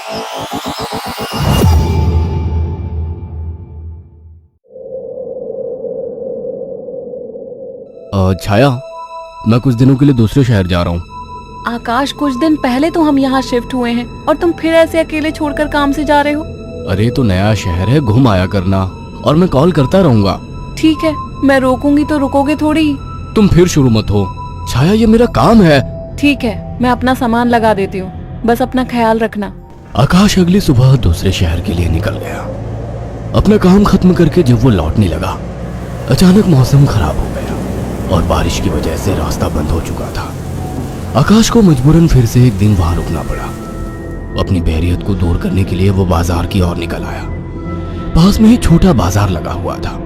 छाया, मैं कुछ दिनों के लिए दूसरे शहर जा रहा हूँ। आकाश, कुछ दिन पहले तो हम यहाँ शिफ्ट हुए हैं और तुम फिर ऐसे अकेले छोड़कर काम से जा रहे हो। अरे तो नया शहर है, घूम आया करना, और मैं कॉल करता रहूंगा। ठीक है, मैं रोकूंगी तो रुकोगे थोड़ी। तुम फिर शुरू मत हो छाया, ये मेरा काम है। ठीक है, मैं अपना सामान लगा देती हूँ, बस अपना ख्याल रखना। आकाश अगली सुबह दूसरे शहर के लिए निकल गया। अपना काम खत्म करके जब वो लौटने लगा, अचानक मौसम खराब हो गया और बारिश की वजह से रास्ता बंद हो चुका था। आकाश को मजबूरन फिर से एक दिन वहां रुकना पड़ा। अपनी बोरियत को दूर करने के लिए वो बाजार की ओर निकल आया। पास में ही छोटा बाजार लगा हुआ था।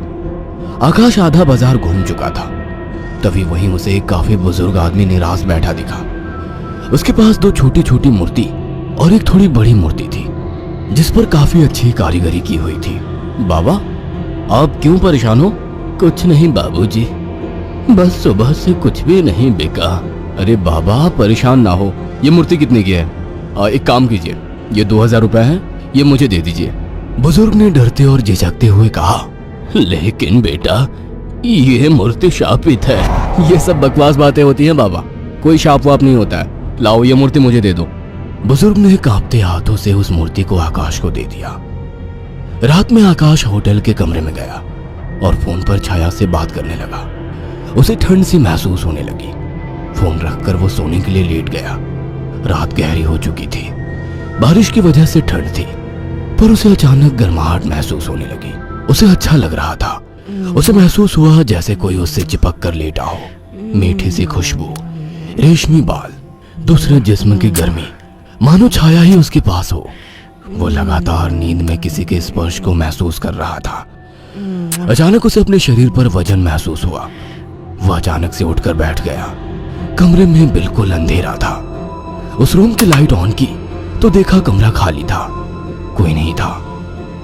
आकाश आधा बाजार घूम चुका था, तभी वहीं उसे एक काफी बुजुर्ग आदमी निराश बैठा दिखा। उसके पास दो छोटी छोटी मूर्ति और एक थोड़ी बड़ी मूर्ति थी, जिस पर काफी अच्छी कारीगरी की हुई थी। बाबा, आप क्यों परेशान हो? कुछ नहीं बाबूजी, बस सुबह से कुछ भी नहीं बिका। अरे बाबा, परेशान ना हो। ये मूर्ति कितने की है? एक काम कीजिए, ये 2000 रुपए है, ये मुझे दे दीजिए। बुजुर्ग ने डरते और झिझकते हुए कहा, लेकिन बेटा, ये मूर्ति शापित है। ये सब बकवास बातें होती हैं बाबा, कोई शाप वाप नहीं होता है। लाओ, ये मूर्ति मुझे दे दो। बुजुर्ग ने कांपते हाथों से उस मूर्ति को आकाश को दे दिया। रात में आकाश होटल के कमरे में गया और फोन पर छाया से बात करने लगा। उसे ठंड सी महसूस होने लगी। फोन रखकर वो सोने के लिए लेट गया। रात गहरी हो चुकी थी, बारिश की वजह से ठंड थी, पर उसे अचानक गर्माहट महसूस होने लगी। उसे अच्छा लग रहा था। उसे महसूस हुआ जैसे कोई उससे चिपक कर लेटा हो। मीठी सी खुशबू, रेशमी बाल, दूसरे जिस्म की गर्मी, मानो छाया ही उसके पास हो। वो लगातार नींद में किसी के स्पर्श को महसूस कर रहा था। अचानक उसे अपने शरीर पर वजन महसूस हुआ। वह अचानक से उठकर बैठ गया। कमरे में बिल्कुल अंधेरा था। उस रूम की लाइट ऑन की तो देखा कमरा खाली था, कोई नहीं था।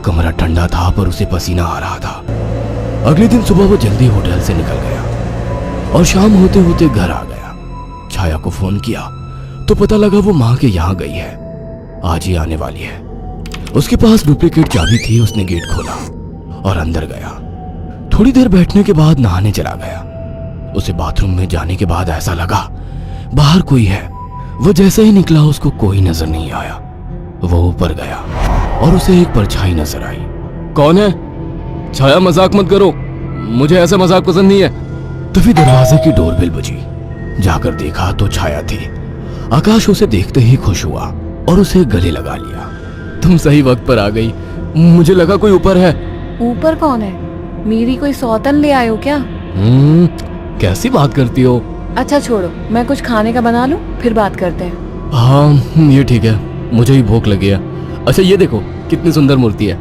कमरा ठंडा था पर उसे पसीना आ रहा था। अगले दिन सुबह वो जल्दी होटल से निकल गया और शाम होते होते घर आ गया। छाया को फोन किया तो पता लगा वो माँ के यहाँ गई है, आज ही आने वाली है। उसके पास डुप्लीकेट चाबी थी। उसने गेट खोला और अंदर गया। थोड़ी देर बैठने के बाद नहाने चला गया। उसे बाथरूम में जाने के बाद ऐसा लगा बाहर कोई है। वो जैसे ही निकला उसको कोई नजर नहीं आया। वो ऊपर गया और उसे एक परछाई नजर आई। कौन है? छाया, मजाक मत करो, मुझे ऐसा मजाक पसंद नहीं है। तभी दरवाजे की डोरबेल बजी। जाकर देखा तो छाया थी। आकाश उसे देखते ही खुश हुआ और उसे गले लगा लिया। तुम सही वक्त पर आ गई, मुझे लगा कोई ऊपर है। ऊपर कौन है? मेरी कोई सौतन ले आए हो क्या? कैसी बात करती हो? अच्छा छोड़ो, मैं कुछ खाने का बना लूं, फिर बात करते हैं। हाँ ये ठीक है, मुझे ही भूख लगी है। अच्छा ये देखो कितनी सुंदर मूर्ति है।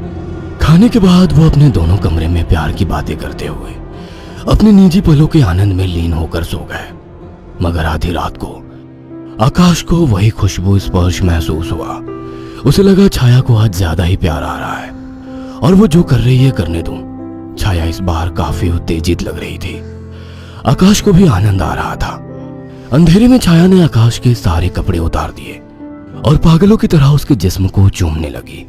खाने के बाद वो अपने दोनों कमरे में प्यार की बातें करते हुए अपने निजी पलों के आनंद में लीन होकर सो गए। मगर आधी रात को आकाश को वही खुशबू स्पर्श महसूस हुआ। उसे लगा छाया को आज ज्यादा ही प्यार आ रहा है और वो जो कर रही है करने दूं। छाया इस बार काफी उत्तेजित लग रही थी। आकाश को भी आनंद आ रहा था। अंधेरे में छाया ने आकाश के सारे कपड़े उतार दिए और पागलों की तरह उसके जिस्म को चूमने लगी।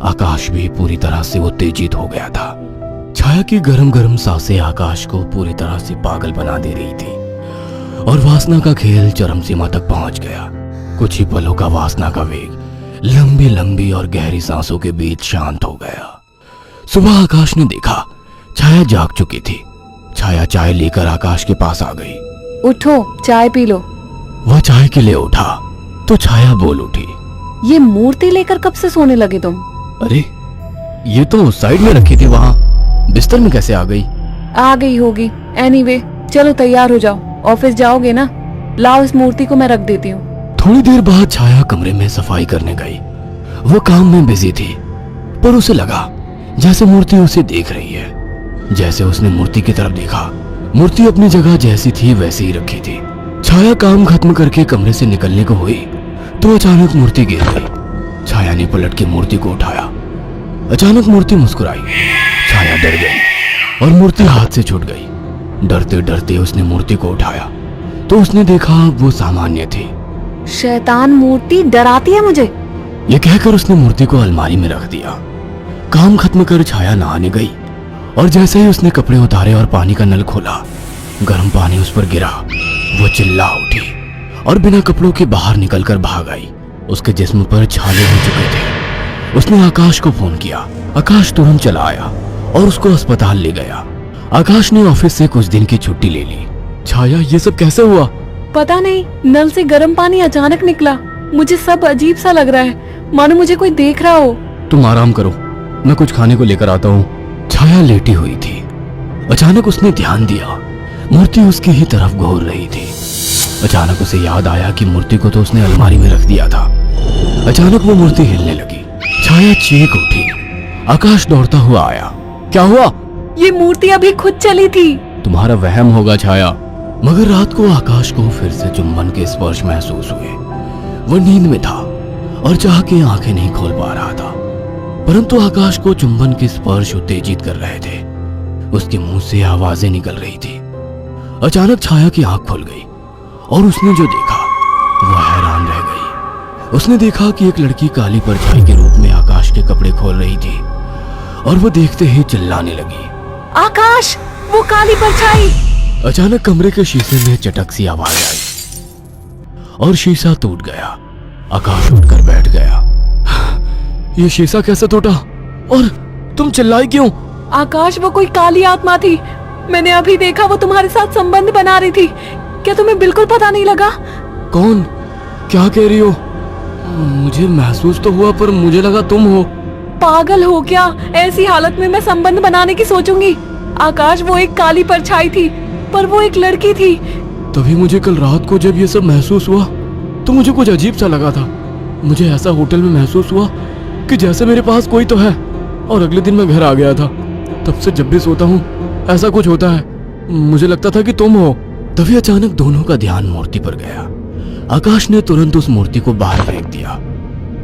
आकाश भी पूरी तरह से उत्तेजित हो गया था। छाया की गरम गरम सांसें आकाश को पूरी तरह से पागल बना दे रही थी और वासना का खेल चरम सीमा तक पहुंच गया। कुछ ही पलों का वासना का वेग लंबी लंबी और गहरी सांसों के बीच शांत हो गया। सुबह आकाश ने देखा छाया जाग चुकी थी। छाया चाय लेकर आकाश के पास आ गई। उठो, चाय पी लो। वह चाय के लिए उठा तो छाया बोल उठी, ये मूर्ति लेकर कब से सोने लगे तुम? अरे ये तो उस साइड में रखी थी, वहां बिस्तर में कैसे आ गई? आ गई होगी। एनीवे, चलो तैयार हो जाओ, ऑफिस जाओगे ना? लाओ इस मूर्ति को मैं रख देती हूँ। थोड़ी देर बाद छाया कमरे में सफाई करने गई। वो काम में बिजी थी पर उसे लगा जैसे मूर्ति उसे देख रही है। जैसे उसने मूर्ति की तरफ देखा, मूर्ति अपनी जगह जैसी थी वैसे ही रखी थी। छाया काम खत्म करके कमरे से निकलने को हुई तो अचानक मूर्ति गिर गई। छाया ने पलट के मूर्ति को उठाया। अचानक मूर्ति मुस्कुराई। छाया डर गई और मूर्ति हाथ से छूट गई। डरते डरते उसने मूर्ति को उठाया तो उसने देखा वो सामान्य थी। शैतान मूर्ति डराती है मुझे। ये कहकर उसने मूर्ति को अलमारी में रख दिया। काम खत्म कर छाया नहाने गई और जैसे ही उसने कपड़े उतारे और पानी का नल खोला, गर्म पानी उस पर गिरा। वो चिल्ला उठी और बिना कपड़ों के बाहर निकलकर भाग आई। उसके जिस्म पर छाले हो चुके थे। उसने आकाश को फोन किया। आकाश तुरंत चला आया और उसको अस्पताल ले गया। आकाश ने ऑफिस से कुछ दिन की छुट्टी ले ली। छाया, ये सब कैसे हुआ? पता नहीं, नल से गर्म पानी अचानक निकला। मुझे सब अजीब सा लग रहा है, मानो मुझे कोई देख रहा हो। तुम आराम करो, मैं कुछ खाने को लेकर आता हूँ। छाया लेटी हुई थी। अचानक उसने ध्यान दिया, मूर्ति उसकी ही तरफ घूर रही थी। अचानक उसे याद आया कि मूर्ति को तो उसने अलमारी में रख दिया था। अचानक वो मूर्ति हिलने लगी। छाया चीख उठी। आकाश दौड़ता हुआ आया। क्या हुआ? ये मूर्ति अभी खुद चली थी। तुम्हारा वहम होगा छाया। मगर रात को आकाश को फिर से चुंबन के स्पर्श महसूस हुए। वो नींद में था और चाह के आंखें नहीं खोल पा रहा था, परंतु आकाश को चुंबन के स्पर्श उत्तेजित कर रहे थे। उसके मुंह से आवाजें निकल रही थी। अचानक छाया की आंख खुल गई और उसने जो देखा वो हैरान रह गई। उसने देखा कि एक लड़की काली परछाई के रूप में आकाश के कपड़े खोल रही थी और वो देखते ही चिल्लाने लगी, आकाश, वो काली परछाई! अचानक कमरे के शीशे में चटक सी आवाज आई और शीशा टूट गया। आकाश उठकर बैठ गया। ये शीशा कैसे टूटा? और तुम चिल्लाई क्यों? आकाश, वो कोई काली आत्मा थी। मैंने अभी देखा, वो तुम्हारे साथ संबंध बना रही थी। क्या तुम्हें बिल्कुल पता नहीं लगा? कौन? क्या कह रही हो? मुझे महसूस तो हुआ, पर मुझे लगा तुम हो। पागल हो क्या? ऐसी हालत में मैं संबंध बनाने की सोचूंगी? आकाश, वो एक काली परछाई थी, पर वो एक लड़की थी। तभी मुझे कल रात को जब ये सब महसूस हुआ तो मुझे कुछ अजीब सा लगा था। मुझे ऐसा होटल में महसूस हुआ कि जैसे मेरे पास कोई तो है। और अगले दिन मैं घर आ गया था। तब से जब भी सोता हूँ ऐसा कुछ होता है। मुझे लगता था कि तुम हो। तभी अचानक दोनों का ध्यान मूर्ति पर गया। आकाश ने तुरंत उस मूर्ति को बाहर फेंक दिया।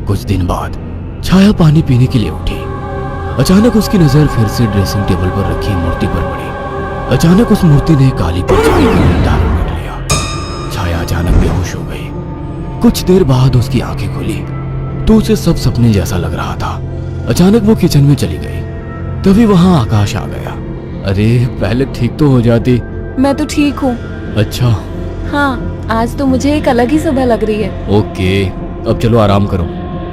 कुछ दिन बाद छाया पानी पीने के लिए उठी। अचानक उसकी नजर फिर से ड्रेसिंग टेबल पर रखी मूर्ति पर पड़ी। अचानक उस मूर्ति ने काली परछाई का रूप धारण कर लिया। छाया अचानक बेहोश हो गई। कुछ देर बाद उसकी आंखें खुली तो उसे सब सपने जैसा लग रहा था। अचानक वो किचन में चली गई। तभी वहां आकाश आ गया। अरे, पहले ठीक तो हो जाती। मैं तो ठीक हूँ। अच्छा। हाँ, आज तो मुझे एक अलग ही सुबह लग रही है। ओके, अब चलो आराम करो।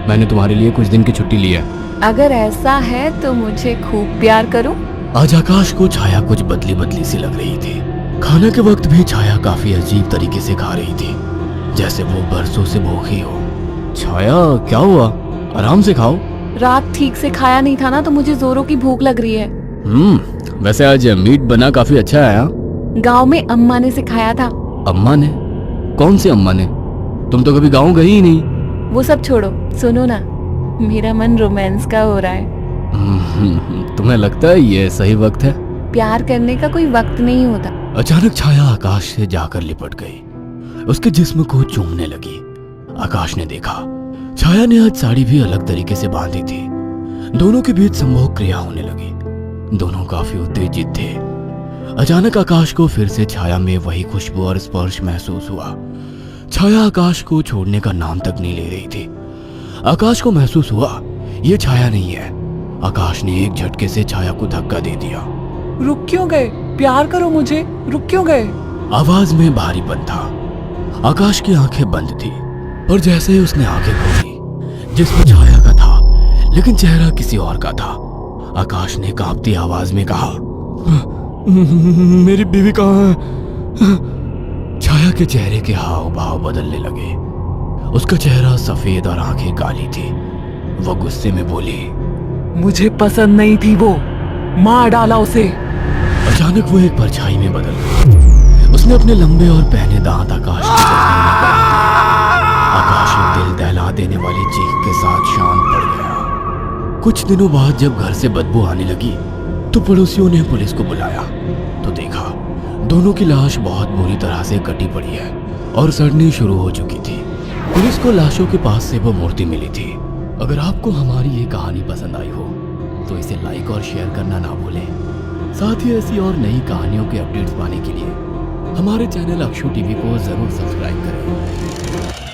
मैंने तुम्हारे लिए कुछ दिन की छुट्टी ली है। अगर ऐसा है तो मुझे खूब प्यार करो। आज आकाश को छाया कुछ बदली बदली सी लग रही थी। खाने के वक्त भी छाया काफी अजीब तरीके से खा रही थी, जैसे वो बरसों से भूखी हो। छाया, क्या हुआ? आराम से खाओ। रात ठीक से खाया नहीं था ना, तो मुझे जोरों की भूख लग रही है। वैसे आज मीट बना काफी अच्छा है। गांव में अम्मा ने सिखाया था। अम्मा ने? कौन सी अम्मा ने? तुम तो कभी गांव गई ही नहीं। वो सब छोड़ो, सुनो ना, मेरा मन रोमांस का हो रहा है। तुम्हें लगता है ये सही वक्त है? प्यार करने का कोई वक्त नहीं होता। अचानक छाया आकाश से जाकर लिपट गई। उसके जिस्म को चूमने लगी। आकाश ने देखा छाया ने आज साड़ी भी अलग तरीके से बांधी थी। दोनों के बीच संभोग क्रिया होने लगी। दोनों काफी उत्तेजित थे। अचानक आकाश को फिर से छाया में वही खुशबू और स्पर्श महसूस हुआ। छाया आकाश को छोड़ने का नाम तक नहीं ले रही थी। आकाश को महसूस हुआ ये छाया नहीं है। आकाश ने एक झटके से छाया को धक्का दे दिया। रुक क्यों गए? प्यार करो मुझे, रुक क्यों गए? आवाज में भारीपन था। आकाश की आंखें बंद थी, पर जैसे ही उसने आंखें खोली, जिसमें छाया का था लेकिन चेहरा किसी और का था। आकाश ने कांपती आवाज में कहा, मेरी बीवी कहाँ है? छाया के चेहरे के हाव भाव बदलने लगे। उसका चेहरा सफेद और आंखें काली थी। वह गुस्से में बोली, मुझे पसंद नहीं थी वो, मार डाला उसे। अचानक वो एक परछाई में बदल गई। उसने अपने लंबे और पहने दांत आकाश की गर्दन में गाड़ दिए। आकाश एक दिल दहला देने वाली चीख के साथ शांत पड़ गया। कुछ दिनों बाद जब घर से बदबू आने लगी तो पड़ोसियों ने पुलिस को बुलाया तो देखा दोनों की लाश बहुत बुरी तरह से कटी पड़ी है और सड़नी शुरू हो चुकी थी। पुलिस को लाशों के पास से वो मूर्ति मिली थी। अगर आपको हमारी ये कहानी पसंद आई हो तो इसे लाइक और शेयर करना ना भूलें। साथ ही ऐसी और नई कहानियों के अपडेट्स पाने के लिए हमारे चैनल अक्षु टीवी को जरूर सब्सक्राइब करें।